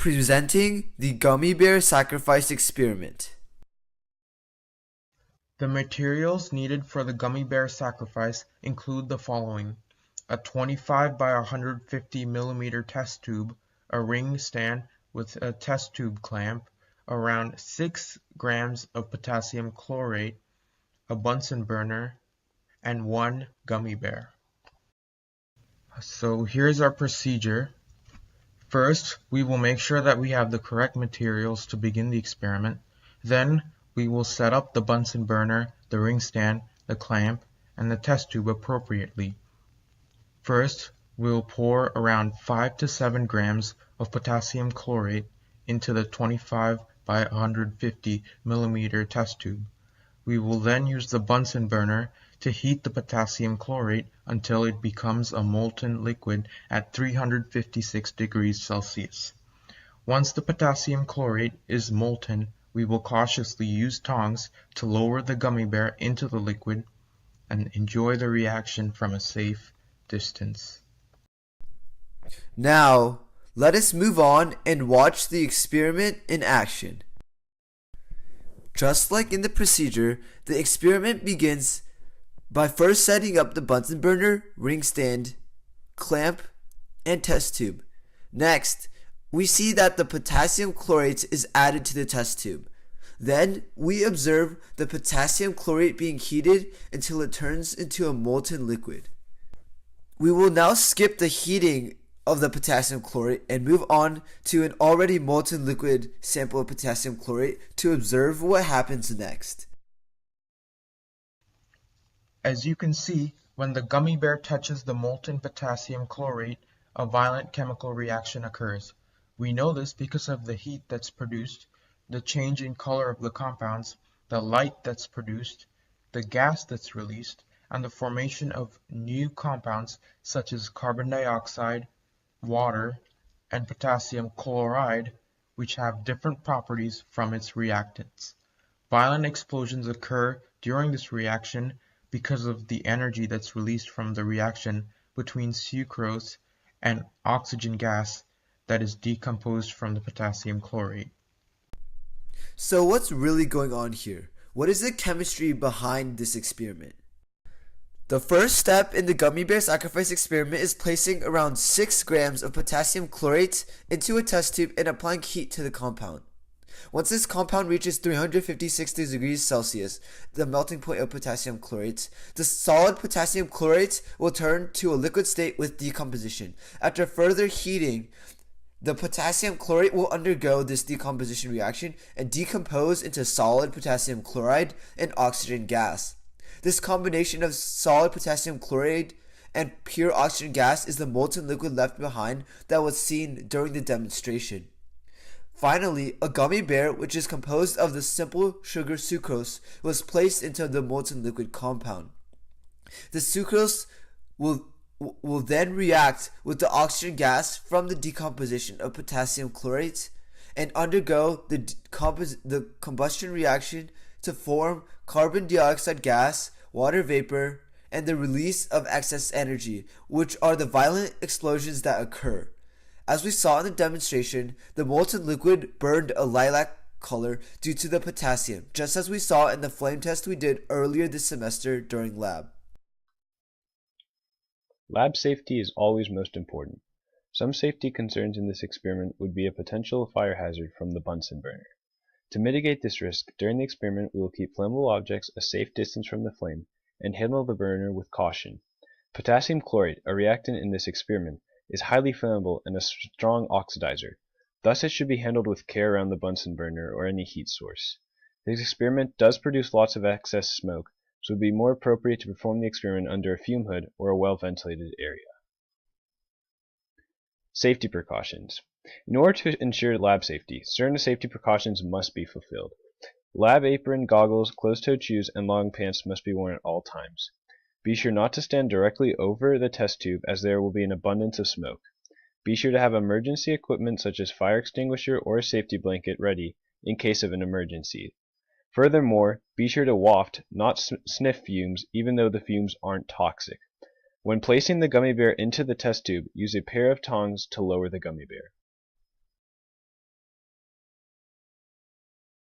presenting the Gummy Bear Sacrifice experiment. The materials needed for the Gummy Bear Sacrifice include the following: a 25 by 150 mm test tube, a ring stand with a test tube clamp, around 6 grams of potassium chlorate, a Bunsen burner, and 1 gummy bear. So here's our procedure. First, we will make sure that we have the correct materials to begin the experiment. Then, we will set up the Bunsen burner, the ring stand, the clamp, and the test tube appropriately. First, we will pour around 5 to 7 grams of potassium chlorate into the 25 by 150 mm test tube. We will then use the Bunsen burner to heat the potassium chlorate until it becomes a molten liquid at 356 degrees Celsius. Once the potassium chlorate is molten, we will cautiously use tongs to lower the gummy bear into the liquid and enjoy the reaction from a safe distance. Now, let us move on and watch the experiment in action. Just like in the procedure, the experiment begins by first setting up the Bunsen burner, ring stand, clamp, and test tube. Next, we see that the potassium chlorate is added to the test tube. Then, we observe the potassium chlorate being heated until it turns into a molten liquid. We will now skip the heating of the potassium chlorate and move on to an already molten liquid sample of potassium chlorate to observe what happens next. As you can see, when the gummy bear touches the molten potassium chlorate, a violent chemical reaction occurs. We know this because of the heat that's produced, the change in color of the compounds, the light that's produced, the gas that's released, and the formation of new compounds such as carbon dioxide, water, and potassium chloride, which have different properties from its reactants. Violent explosions occur during this reaction because of the energy that's released from the reaction between sucrose and oxygen gas that is decomposed from the potassium chlorate. So what's really going on here? What is the chemistry behind this experiment? The first step in the Gummy Bear Sacrifice experiment is placing around 6 grams of potassium chlorate into a test tube and applying heat to the compound. Once this compound reaches 356 degrees Celsius, the melting point of potassium chlorate, the solid potassium chlorate will turn to a liquid state with decomposition. After further heating, the potassium chlorate will undergo this decomposition reaction and decompose into solid potassium chloride and oxygen gas. This combination of solid potassium chloride and pure oxygen gas is the molten liquid left behind that was seen during the demonstration. Finally, a gummy bear, which is composed of the simple sugar sucrose, was placed into the molten liquid compound. The sucrose will then react with the oxygen gas from the decomposition of potassium chlorate and undergo the combustion reaction to form carbon dioxide gas, water vapor, and the release of excess energy, which are the violent explosions that occur. As we saw in the demonstration, the molten liquid burned a lilac color due to the potassium, just as we saw in the flame test we did earlier this semester during lab. Lab safety is always most important. Some safety concerns in this experiment would be a potential fire hazard from the Bunsen burner. To mitigate this risk, during the experiment we will keep flammable objects a safe distance from the flame and handle the burner with caution. Potassium chlorate, a reactant in this experiment, is highly flammable and a strong oxidizer. Thus it should be handled with care around the Bunsen burner or any heat source. This experiment does produce lots of excess smoke, so it would be more appropriate to perform the experiment under a fume hood or a well-ventilated area. Safety precautions. In order to ensure lab safety, certain safety precautions must be fulfilled. Lab apron, goggles, closed-toed shoes, and long pants must be worn at all times. Be sure not to stand directly over the test tube as there will be an abundance of smoke. Be sure to have emergency equipment such as fire extinguisher or a safety blanket ready in case of an emergency. Furthermore, be sure to waft, not sniff fumes, even though the fumes aren't toxic. When placing the gummy bear into the test tube, use a pair of tongs to lower the gummy bear.